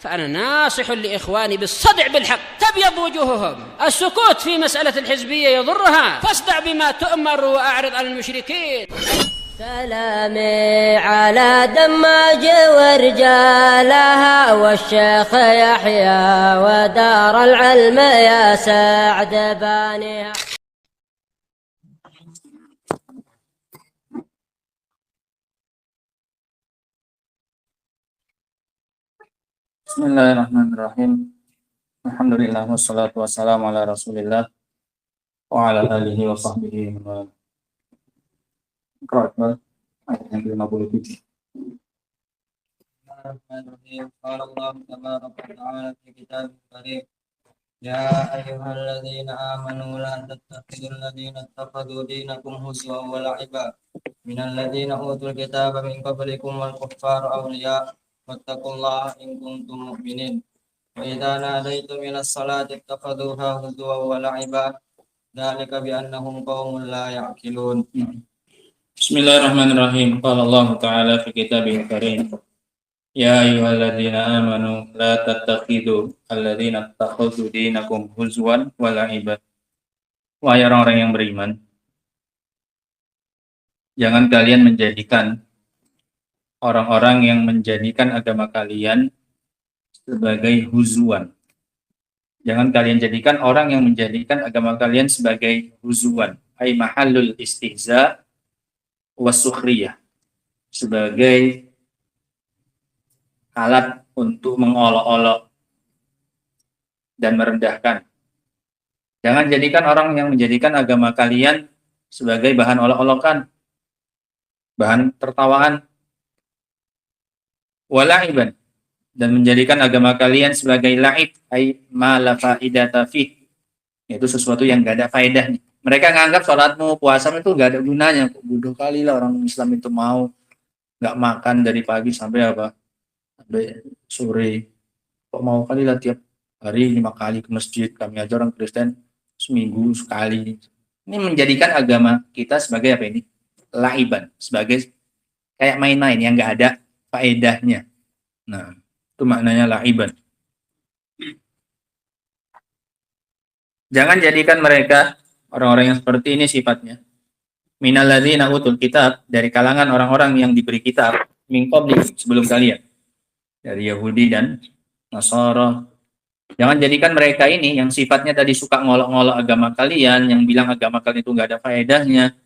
فأنا ناصح لإخواني بالصدع بالحق تبيض وجوههم. السكوت في مسألة الحزبية يضرها، فاصدع بما تؤمر وأعرض عن المشركين. سلامي على دماج ورجالها والشيخ يحيى ودار العلم يا سعد بانيها. Bismillahirrahmanirrahim. Alhamdulillah wassalatu wassalamu ala Rasulillah wa ala alihi wa sahbihi wa sallam. Ayat yang ke-57. Bismillahirrahmanirrahim. Qala Allah tabaraka wa ta'ala fi kitabih karim. Ya ayyuhalladzina amanu la tattakhidul ladzina ittakhadhu dinakum huzwan wa la'iba minal ladzina utul kitaba min qablikum wal kuffara awliya. Wattaqullaha in kuntum mu'minin. Wa idza nadaitum ila sholati ittakhadhuha huzwan wa la'iba. Dzalika bi annahum qaumun la ya'qilun. Bismillahirrahmanirrahim. Qala Allah Ta'ala fi kitabihil karim. Ya ayyuhalladzina amanu la tattakhidhu alladzina ittakhadhu dinakum huzwan wa la'iba. Wahai orang-orang yang beriman, jangan kalian menjadikan orang-orang yang menjadikan agama kalian sebagai huzwan. Jangan kalian jadikan orang yang menjadikan agama kalian sebagai huzwan, ay mahallul istihza wasukhriyah, sebagai alat untuk mengolok-olok dan merendahkan. Jangan jadikan orang yang menjadikan agama kalian sebagai bahan olok-olokan, bahan tertawaan, wala'iban, dan menjadikan agama kalian sebagai la'ib, ay ma la faidata fi, yaitu sesuatu yang gak ada faedahnya. Mereka menganggap sholatmu, puasamu itu gak ada gunanya. Bodoh kali lah orang Islam itu mau gak makan dari pagi sampai apa? Sampai sore. Kok mau kali lah tiap hari 5 kali ke masjid. Kami aja orang Kristen seminggu sekali. Ini menjadikan agama kita sebagai apa ini? La'iban, sebagai kayak main-main yang gak ada faedahnya. Nah, itu maknanya la'iban. Jangan jadikan mereka orang-orang yang seperti ini sifatnya. Minal ladzina utul kitab, dari kalangan orang-orang yang diberi kitab, min qabli, sebelum kalian, dari Yahudi dan Nasara. Jangan jadikan mereka ini yang sifatnya tadi suka ngolok-ngolok agama kalian, yang bilang agama kalian itu nggak ada faedahnya.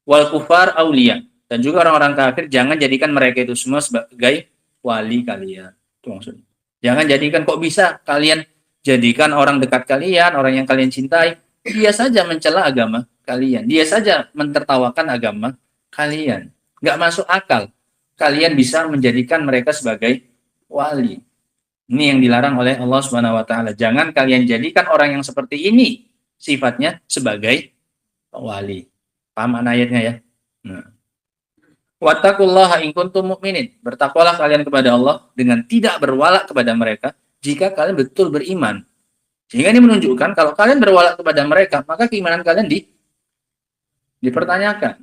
Wal kufar auliya, dan juga orang-orang kafir, jangan jadikan mereka itu semua sebagai wali kalian. Itu maksudnya. Jangan jadikan, kok bisa kalian jadikan orang dekat kalian, orang yang kalian cintai, dia saja mencela agama kalian, dia saja mentertawakan agama kalian. Nggak masuk akal kalian bisa menjadikan mereka sebagai wali. Ini yang dilarang oleh Allah Subhanahu wa taala. Jangan kalian jadikan orang yang seperti ini sifatnya sebagai wali. Paham makna ayatnya ya? Nah. Wattaqullaha in kuntum mu'minin. Bertakwalah kalian kepada Allah dengan tidak berwala kepada mereka jika kalian betul beriman. Sehingga ini menunjukkan kalau kalian berwala kepada mereka, maka keimanan kalian dipertanyakan.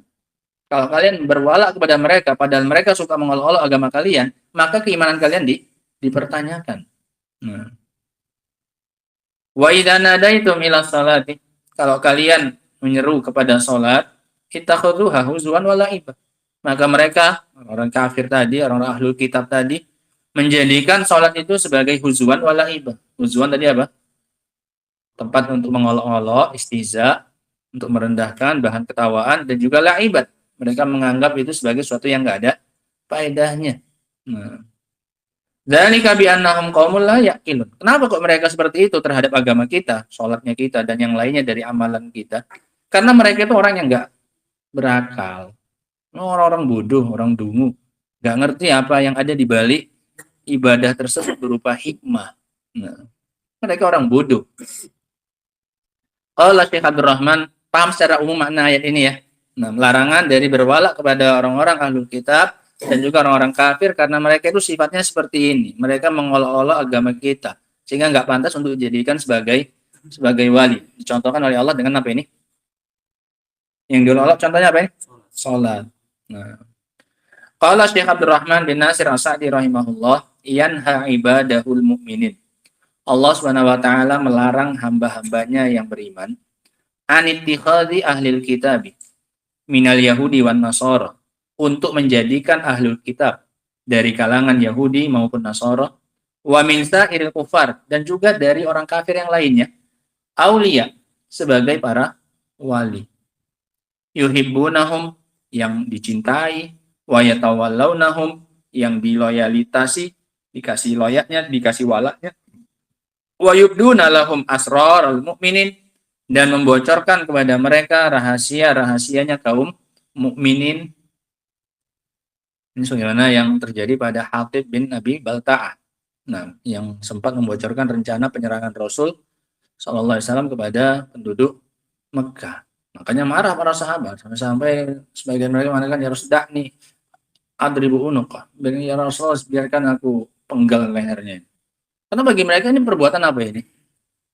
Kalau kalian berwala kepada mereka padahal mereka suka mengolok-olok agama kalian, maka keimanan kalian dipertanyakan. Nah. Wa idza nadaitum ila sholati, kalau kalian menyeru kepada salat, ittakhadhuha huzwan wa la'iba. Maka mereka, orang kafir tadi, orang ahlul kitab tadi, menjadikan salat itu sebagai huzwan wa la'iba. Huzwan tadi apa? Tempat untuk mengolok-olok, istihza, untuk merendahkan, bahan ketawaan, dan juga la'ibat. Mereka menganggap itu sebagai sesuatu yang nggak ada faedahnya. Nah. Dzalika bi annahum qaumul la yaqilun. Kenapa kok mereka seperti itu terhadap agama kita, salatnya kita, dan yang lainnya dari amalan kita? Karena mereka itu orang yang nggak berakal. Orang-orang bodoh, orang dungu. Nggak ngerti apa yang ada di balik ibadah tersebut berupa hikmah. Nah. Mereka orang bodoh. Allah Syekh Abdul Rahman paham secara umum makna ayat ini ya. Nah, larangan dari berwala kepada orang-orang ahlul kitab dan juga orang-orang kafir karena mereka itu sifatnya seperti ini. Mereka mengolok-olok agama kita sehingga nggak pantas untuk dijadikan sebagai wali. Dicontohkan oleh Allah dengan apa ini? Yang diolok-olok contohnya apa ini? Salat. Nah, Qala Syekh Abdul Rahman bin Nasir As-Sa'di rahimahullah, yanha ibadahul mu'minin. Allah Subhanahu wa taala melarang hamba-hambanya yang beriman anittikhadhi ahlil kitabi minal yahudi wan nasara, untuk menjadikan ahlul kitab dari kalangan Yahudi maupun Nasara, wa min sa'iril kufar, dan juga dari orang kafir yang lainnya, aulia, sebagai para wali. Yuhibbunahum, yang dicintai, wa yatawallawnahum, yang diloyalitasi, dikasih loyatnya, dikasih walaknya, wa yubduna lahum asraral mu'minin, dan membocorkan kepada mereka rahasia-rahasianya kaum mukminin. Ini sebagaimana yang terjadi pada Hatib bin Abi Balta'ah. Nah, yang sempat membocorkan rencana penyerangan Rasul sallallahu alaihi wasallam kepada penduduk Mekah. Makanya marah para sahabat sampai sebagian mereka mengatakan, ya Rasulullah nih adribu unuqa, ya Rasulullah biarkan aku penggal lehernya. Karena bagi mereka ini perbuatan apa ini?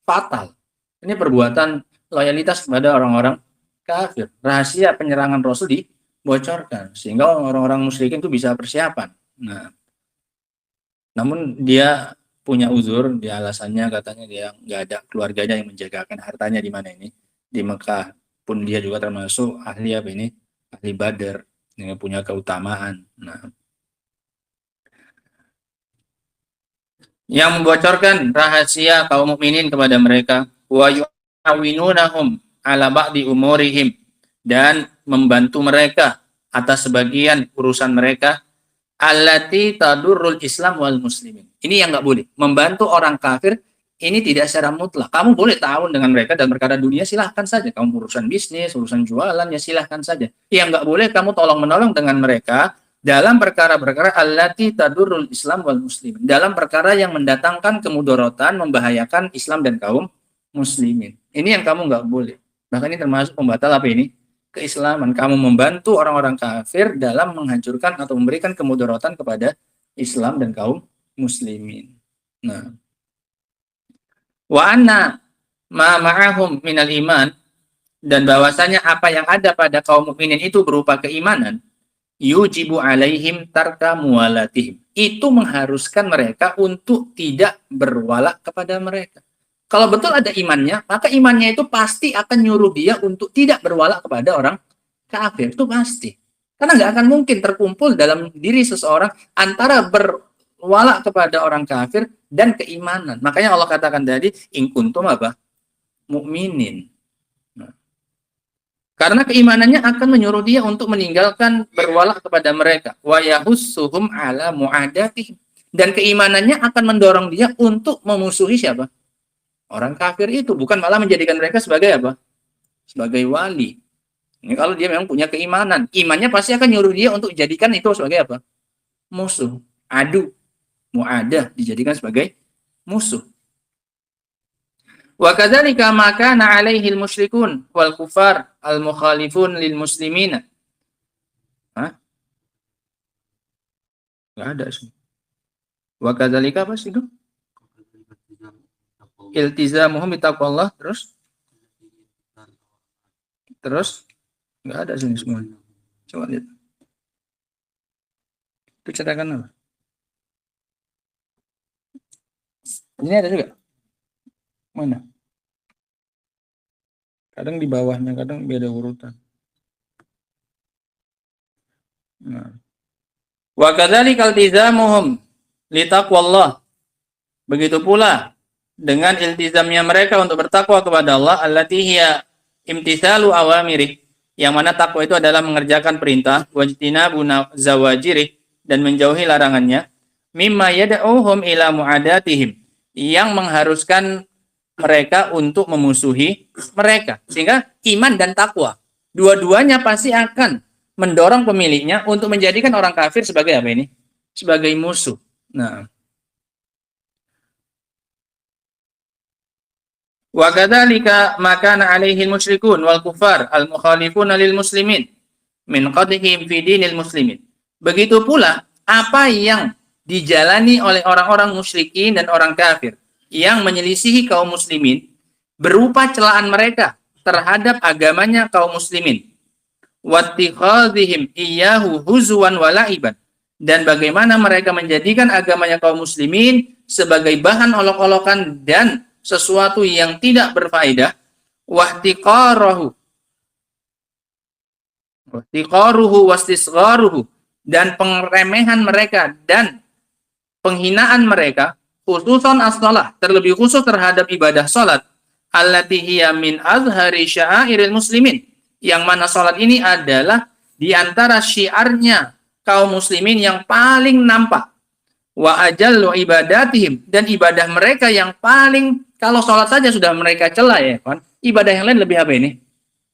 Fatal. Ini perbuatan loyalitas kepada orang-orang kafir. Rahasia penyerangan Rasul dibocorkan sehingga orang-orang musyrikin itu bisa persiapan. Nah, namun dia punya uzur, dia alasannya katanya dia nggak ada keluarganya yang menjagakan hartanya di mana ini, di Mekah. Pun dia juga termasuk ahli apa ini, ahli Badar yang punya keutamaan. Nah, yang membocorkan rahasia kaum mukminin kepada mereka, wa yu'awinunahum ala ba'di umurihim, dan membantu mereka atas sebagian urusan mereka, allati tadurrul Islam wal muslimin. Ini yang nggak boleh. Membantu orang kafir ini tidak secara mutlak. Kamu boleh ta'awun dengan mereka dalam perkara dunia, silahkan saja. Kamu urusan bisnis, urusan jualan, ya silahkan saja. Yang nggak boleh kamu tolong-menolong dengan mereka dalam perkara-perkara allati tadurrul Islam wal muslimin, dalam perkara yang mendatangkan kemudorotan, membahayakan Islam dan kaum muslimin. Ini yang kamu nggak boleh. Bahkan ini termasuk pembatal apa ini? Keislaman. Kamu membantu orang-orang kafir dalam menghancurkan atau memberikan kemudorotan kepada Islam dan kaum muslimin. Nah, wa anna ma ma'ahum minal iman, dan bahwasanya apa yang ada pada kaum mukminin itu berupa keimanan, yujibu alaihim tarka muwalatihim, itu mengharuskan mereka untuk tidak berwala kepada mereka. Kalau betul ada imannya, maka imannya itu pasti akan nyuruh dia untuk tidak berwala kepada orang kafir. Itu pasti. Karena nggak akan mungkin terkumpul dalam diri seseorang antara berwala kepada orang kafir dan keimanan. Makanya Allah katakan tadi, in kuntum apa? Mukminin. Nah, karena keimanannya akan menyuruh dia untuk meninggalkan berwala kepada mereka. Wa yahussuhum ala mu'adatihim. Dan keimanannya akan mendorong dia untuk memusuhi siapa? Orang kafir itu, bukan malah menjadikan mereka sebagai apa? Sebagai wali. Ini kalau dia memang punya keimanan, imannya pasti akan nyuruh dia untuk jadikan itu sebagai apa? Musuh, adu, mu'adah, dijadikan sebagai musuh. Wa kadzalika ma kana 'alaihi al-musyrikun wal kufar al-mukhalifun lil muslimina. Hah? Enggak ada sih. Wa kadzalika apa sih itu? Iltizamuhum bitaqwallah, terus nggak ada sini semua. Coba lihat. Itu cetakan apa? Ini ada juga. Mana? Kadang di bawahnya, kadang beda urutan. Nah. Wa kadzalika iltizamuhum litaqwallah. Begitu pula dengan iltizamnya mereka untuk bertakwa kepada Allah, allati hiya imtithalu awamirih, yang mana takwa itu adalah mengerjakan perintah, wajtinabu zawajirih, dan menjauhi larangannya, mimma yad'uhum ila mu'adatihim, yang mengharuskan mereka untuk memusuhi mereka. Sehingga iman dan takwa dua-duanya pasti akan mendorong pemiliknya untuk menjadikan orang kafir sebagai apa ini? Sebagai musuh. Nah, wa kadzalika ma kana 'alaihi al-musyrikun wal kufar al-mukhalifun lil muslimin min qadhihim fi dinil muslimin. Begitu pula apa yang dijalani oleh orang-orang musyrikin dan orang kafir yang menyelisihi kaum muslimin berupa celaan mereka terhadap agamanya kaum muslimin, wattikhadhihim iyyahu huzwan wa la'iban, dan bagaimana mereka menjadikan agamanya kaum muslimin sebagai bahan olok-olokan dan sesuatu yang tidak berfaedah, wahtiqaruhu wastisgharuhu, dan pengeremehan mereka dan penghinaan mereka, khususan as-shalah, terlebih khusus terhadap ibadah salat, allati hiya min azhari sya'airil muslimin, yang mana salat ini adalah di antara syiarnya kaum muslimin yang paling nampak, wa ajallu ibadatihim, dan ibadah mereka yang paling, kalau sholat saja sudah mereka cela ya kan, ibadah yang lain lebih apa ini?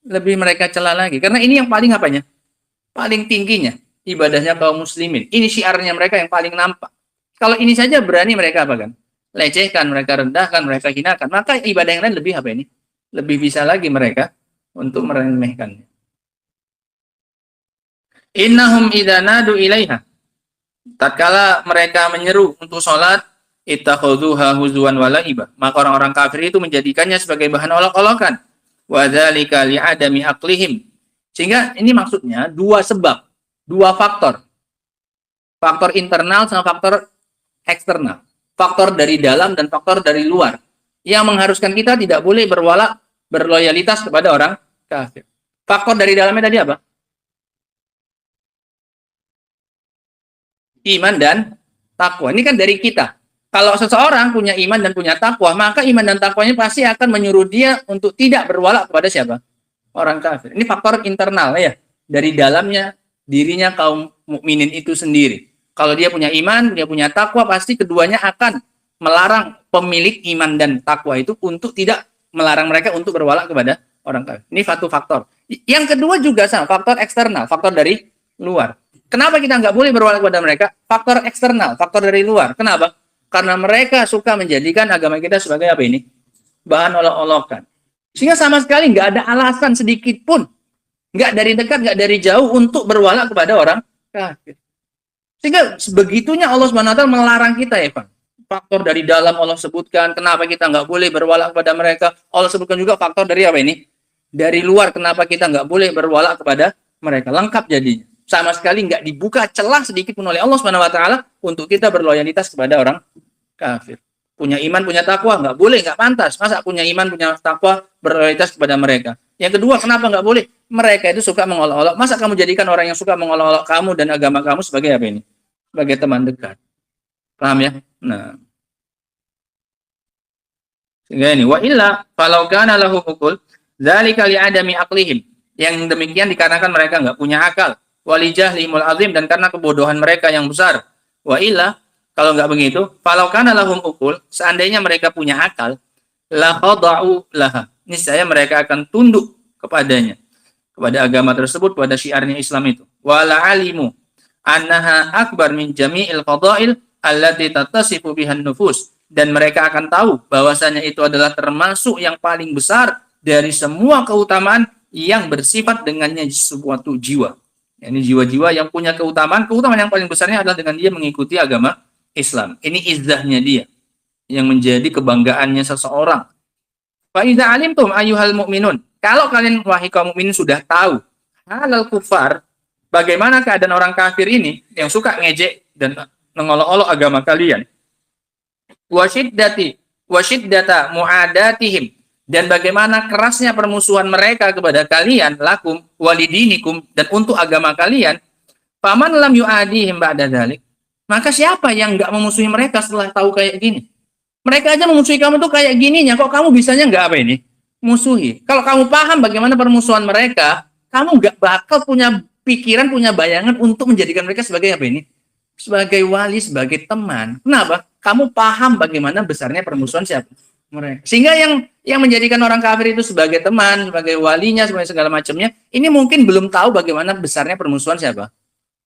Lebih mereka cela lagi, karena ini yang paling apanya? Paling tingginya ibadahnya kaum muslimin. Ini syiarnya mereka yang paling nampak. Kalau ini saja berani mereka apa kan? Lecehkan, mereka rendahkan, mereka hinakan, maka ibadah yang lain lebih apa ini? Lebih bisa lagi mereka untuk meremehkannya. Innahum idza nadu ilaiha, tatkala mereka menyeru untuk sholat, ittakhadhuha huzwan wa la'iba, maka orang-orang kafir itu menjadikannya sebagai bahan olok-olokan, wa dzalika li'adami aqlihim, sehingga ini maksudnya dua sebab, dua faktor internal sama faktor eksternal, faktor dari dalam dan faktor dari luar, yang mengharuskan kita tidak boleh berloyalitas kepada orang kafir. Faktor dari dalamnya tadi apa? Iman dan takwa. Ini kan dari kita. Kalau seseorang punya iman dan punya takwa, maka iman dan takwanya pasti akan menyuruh dia untuk tidak berwala kepada siapa? Orang kafir. Ini faktor internal ya. Dari dalamnya dirinya kaum mukminin itu sendiri. Kalau dia punya iman, dia punya takwa, pasti keduanya akan melarang pemilik iman dan takwa itu untuk tidak melarang mereka untuk berwala kepada orang kafir. Ini satu faktor. Yang kedua juga sama, faktor eksternal, faktor dari luar. Kenapa kita nggak boleh berwala kepada mereka? Faktor eksternal, faktor dari luar. Kenapa? Karena mereka suka menjadikan agama kita sebagai apa ini? Bahan olok-olokan. Sehingga sama sekali nggak ada alasan sedikit pun, nggak dari dekat, nggak dari jauh untuk berwala kepada orang kafir. Sehingga sebegitunya Allah SWT melarang kita ya Pak. Faktor dari dalam Allah sebutkan, kenapa kita nggak boleh berwala kepada mereka. Allah sebutkan juga faktor dari apa ini? Dari luar, kenapa kita nggak boleh berwala kepada mereka. Lengkap jadinya. Sama sekali nggak dibuka celah sedikit pun oleh Allah SWT untuk kita berloyalitas kepada orang kafir. Punya iman, punya takwa, nggak boleh, nggak pantas. Masa punya iman, punya takwa, berloyalitas kepada mereka. Yang kedua, kenapa nggak boleh? Mereka itu suka mengolok-olok. Masa kamu jadikan orang yang suka mengolok-olok kamu dan agama kamu sebagai apa ini? Sebagai teman dekat. Paham ya? Nah. Sehingga ini, wa illa falau kana lahu uqul dzalika li'adami aqlihim. Yang demikian dikarenakan mereka nggak punya akal. Walijahlihimul azim, dan karena kebodohan mereka yang besar. Wa illa, kalau nggak begitu, falau kana lahum uqul, seandainya mereka punya akal, la khada'u laha, niscaya mereka akan tunduk kepadanya, kepada agama tersebut, kepada syiarnya Islam itu. Wala alimu annaha akbar min jami'il fadail allati tattasifu bihan nufus, dan mereka akan tahu bahwasanya itu adalah termasuk yang paling besar dari semua keutamaan yang bersifat dengannya suatu jiwa. Ini jiwa-jiwa yang punya keutamaan yang paling besarnya adalah dengan dia mengikuti agama Islam. Ini izzahnya dia, yang menjadi kebanggaannya seseorang. Fa idza alimtum ayyuhal mu'minun, kalau kalian wahai kaum mukminin sudah tahu halal kufar, bagaimana keadaan orang kafir ini yang suka ngejek dan mengolok-olok agama kalian. Wasyiddata mu'adatihim, dan bagaimana kerasnya permusuhan mereka kepada kalian, lakum walidinikum, dan untuk agama kalian. Faman lam yu'adihim ba'da dzalik, maka siapa yang enggak memusuhi mereka setelah tahu kayak gini? Mereka aja memusuhi kamu tuh kayak gininya, kok kamu bisanya enggak apa ini? Musuhi. Kalau kamu paham bagaimana permusuhan mereka, kamu enggak bakal punya pikiran, punya bayangan untuk menjadikan mereka sebagai apa ini? Sebagai wali, sebagai teman. Kenapa? Kamu paham bagaimana besarnya permusuhan siapa? Mereka. Sehingga yang menjadikan orang kafir itu sebagai teman, sebagai walinya, sebagai segala macamnya, ini mungkin belum tahu bagaimana besarnya permusuhan siapa?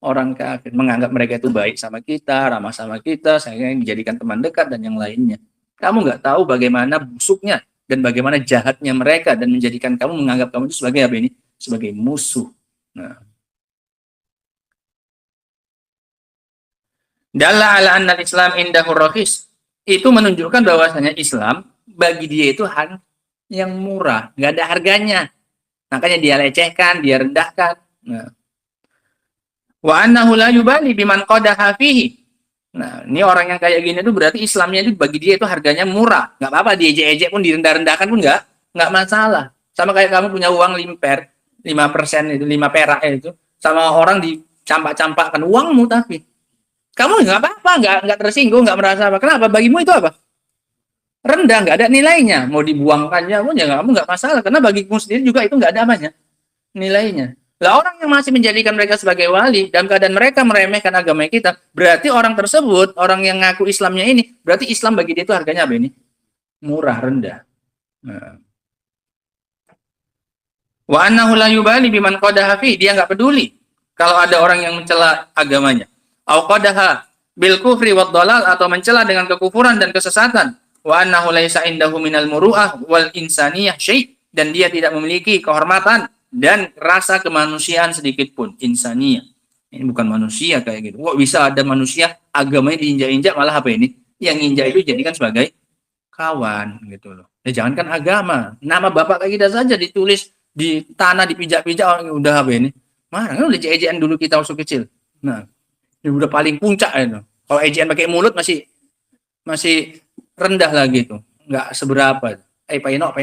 Orang kafir. Menganggap mereka itu baik sama kita, ramah sama kita, sehingga dijadikan teman dekat dan yang lainnya. Kamu nggak tahu bagaimana busuknya dan bagaimana jahatnya mereka, dan menjadikan kamu menganggap kamu itu sebagai apa ini? Sebagai musuh. Nah. Dalla ala anna al-Islam indahu rakhis. Itu menunjukkan bahwasanya Islam bagi dia itu hal yang murah, nggak ada harganya. Makanya dia lecehkan, dia rendahkan. Nah. Wa annahu la yubali biman qadaha fihi. Nah, ini orang yang kayak gini tuh berarti Islamnya itu bagi dia itu harganya murah. Nggak apa-apa, diejek-ejek pun, direndah-rendahkan pun nggak masalah. Sama kayak kamu punya uang 5% itu, 5 perak itu, sama orang dicampak-campakkan uangmu, tapi kamu nggak apa-apa, nggak tersinggung, nggak merasa apa. Kenapa? Bagimu itu apa? Rendah, nggak ada nilainya. Mau dibuangkannya pun ya kamu nggak masalah, karena bagimu sendiri juga itu nggak ada apanya nilainya. Lah orang yang masih menjadikan mereka sebagai wali dalam keadaan mereka meremehkan agama kita, berarti orang tersebut, orang yang ngaku Islamnya ini, berarti Islam bagi dia itu harganya apa ini? Murah, rendah. Nah. Wa annahu la yubali biman qadaha fi, dia nggak peduli kalau ada orang yang mencela agamanya. Au qadaha bil kufri wad dalal, atau mencela dengan kekufuran dan kesesatan. Wa annahu laisa indahu minal muru'ah wal insaniyah syai', dan dia tidak memiliki kehormatan dan rasa kemanusiaan sedikit pun. Insaniyah, ini bukan manusia kayak gitu. Kok bisa ada manusia agamanya diinjak-injak, malah apa ini? Yang injak itu jadikan sebagai kawan gitu loh. Ya jangankan agama, nama bapak kayak kita saja ditulis di tanah, dipijak-pijak, udah apa ini? Mana kan udah ejekan dulu kita waktu kecil. Nah, ini udah paling puncak itu. Kalau ejekan pakai mulut masih rendah lagi tuh, nggak seberapa. Painok.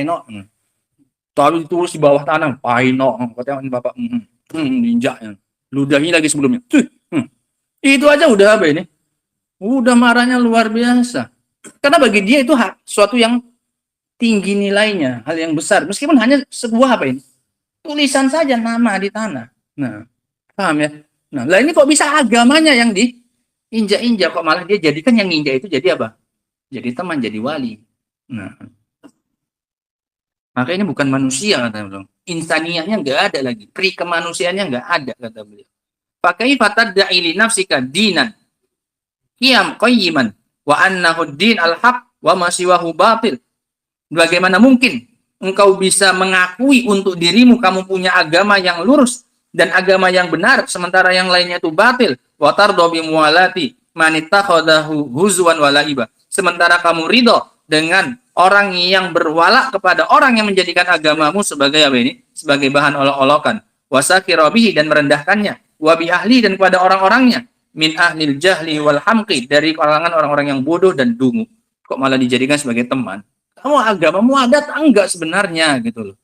Tapi ditulis di bawah tanah, painok, katanya bapak, injaknya, ludahnya lagi sebelumnya. Itu aja udah apa ini? Udah marahnya luar biasa. Karena bagi dia itu suatu yang tinggi nilainya, hal yang besar, meskipun hanya sebuah apa ini? Tulisan saja nama di tanah. Nah, paham ya? Nah, lah ini kok bisa agamanya yang diinjak-injak, kok malah dia jadikan yang injak itu jadi apa? Jadi teman, jadi wali. Nah, maka ini bukan manusia, kata beliau. Insaniahnya nggak ada lagi, pri kemanusiaannya nggak ada, kata beliau. Pakai fatadda'i li nafsika dinan qiyam qayyiman wa annahu din al-haq wa ma siwahu batil. Bagaimana mungkin engkau bisa mengakui untuk dirimu kamu punya agama yang lurus dan agama yang benar, sementara yang lainnya itu batil. Wa tardu bi muwalati man ittakhadahu huzwan wa laiba. Sementara kamu ridho dengan orang yang berwala kepada orang yang menjadikan agamamu sebagai apa ini? Sebagai bahan olok-olokan. Wasakira bihi, dan merendahkannya. Wa bi ahli, dan kepada orang-orangnya. Min ahlil jahli wal hamqi, dari kalangan orang-orang yang bodoh dan dungu. Kok malah dijadikan sebagai teman? Kamu agamamu ada enggak sebenarnya gitu loh.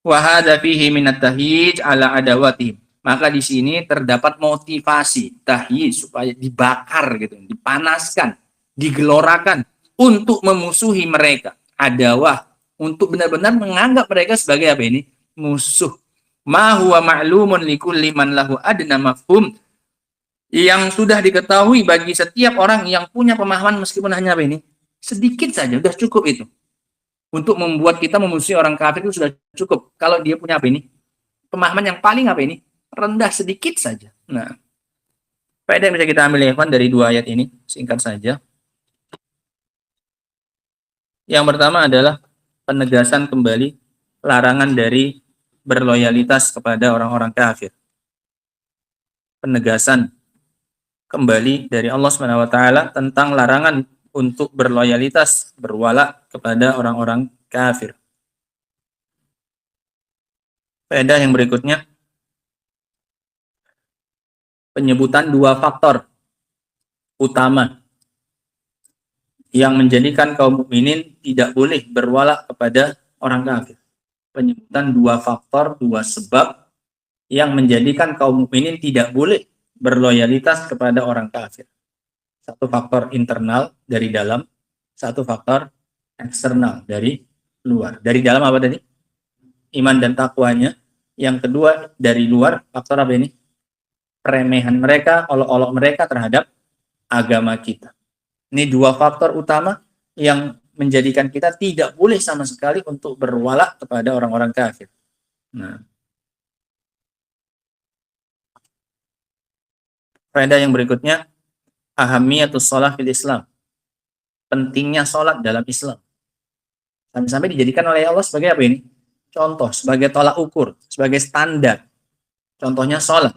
Wa hadza fihi minat tahyij ala adawatihim. Maka di sini terdapat motivasi tahyij supaya dibakar gitu, dipanaskan, digelorakan untuk memusuhi mereka. Adawah, untuk benar-benar menganggap mereka sebagai apa ini? Musuh. Ma huwa ma'lumun likulli man lahu adna mafhum, yang sudah diketahui bagi setiap orang yang punya pemahaman meskipun hanya apa ini? Sedikit saja, sudah cukup itu. Untuk membuat kita memusuhi orang kafir itu sudah cukup. Kalau dia punya apa ini? Pemahaman yang paling apa ini? Rendah sedikit saja. Nah, faedah yang bisa kita ambil ya, dari dua ayat ini, singkat saja. Yang pertama adalah penegasan kembali larangan dari berloyalitas kepada orang-orang kafir. Penegasan kembali dari Allah SWT tentang larangan untuk berloyalitas, berwala kepada orang-orang kafir. Faedah yang berikutnya, penyebutan dua faktor utama yang menjadikan kaum mukminin tidak boleh berwala kepada orang kafir. Penyebutan dua faktor, dua sebab yang menjadikan kaum mukminin tidak boleh berloyalitas kepada orang kafir. Satu faktor internal dari dalam, satu faktor eksternal dari luar. Dari dalam apa tadi? Iman dan takwanya. Yang kedua dari luar, faktor apa ini? Peremehan mereka, olok-olok mereka terhadap agama kita. Ini dua faktor utama yang menjadikan kita tidak boleh sama sekali untuk berwala kepada orang-orang kafir. Nah, faedah yang berikutnya, ahamiyatus shalah fil Islam. Pentingnya sholat dalam Islam. Sampai-sampai dijadikan oleh Allah sebagai apa ini? Contoh, sebagai tolak ukur, sebagai standar. Contohnya sholat.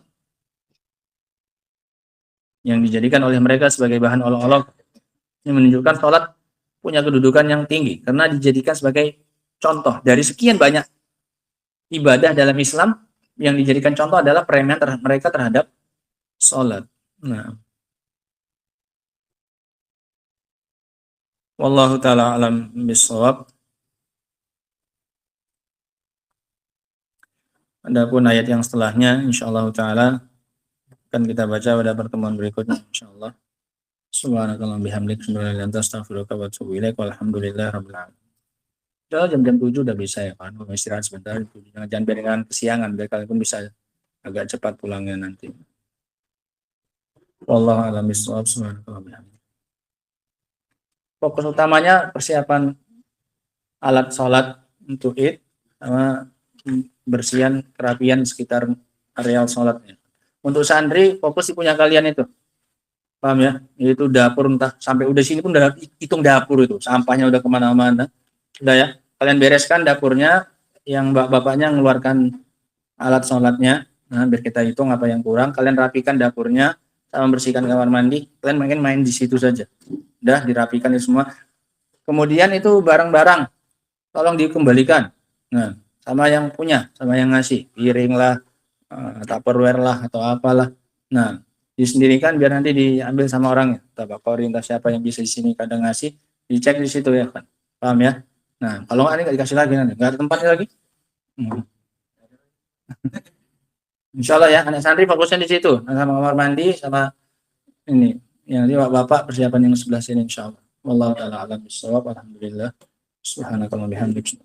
Yang dijadikan oleh mereka sebagai bahan olok-olok. Ini menunjukkan sholat punya kedudukan yang tinggi. Karena dijadikan sebagai contoh. Dari sekian banyak ibadah dalam Islam, yang dijadikan contoh adalah peremehan mereka terhadap sholat. Nah, wallahu taala alam bisawab. Adapun ayat yang setelahnya insyaallah taala akan kita baca pada pertemuan berikutnya insyaallah. Subhanakallah bihamdik astaghfiruka wa atubu ilaik walhamdulillahirabbil alamin. Udah jam-jam 7 udah bisa ya kan. Mau istirahat sebentar itu. Jangan biar dengan kesiangan biar kalian pun bisa agak cepat pulangnya nanti. Wallahu a'lam bishawab. Subhanakallah bihamdik. Fokus utamanya persiapan alat sholat untuk Id sama bersihan kerapian sekitar areal sholatnya. Untuk santri fokus di punya kalian itu. Paham ya? Itu dapur entah sampai udah sini pun udah hitung dapur itu. Sampahnya udah kemana-mana. Udah ya. Kalian bereskan dapurnya, yang bapaknya mengeluarkan alat sholatnya. Nah, biar kita hitung apa yang kurang. Kalian rapikan dapurnya, sama bersihkan kamar mandi. Kalian main di situ saja. Udah dirapikan itu semua. Kemudian itu barang-barang, tolong dikembalikan. Nah, sama yang punya, sama yang ngasih, piring lah, tupperware lah atau apalah. Nah, disendirikan biar nanti diambil sama orangnya. Entah orientasi siapa yang bisa di sini kadang ngasih, dicek di situ ya kan. Paham ya? Nah, kalau nggak dikasih lagi nanti, nggak ada tempatnya lagi. Insya Allah ya, anak santri fokusnya di situ, sama kamar mandi, sama ini. Yang ini bapak persiapan yang sebelah sini insya Allah. Wallahu ta'ala alam bisawab. Alhamdulillah. Subhanakallah bihamdik.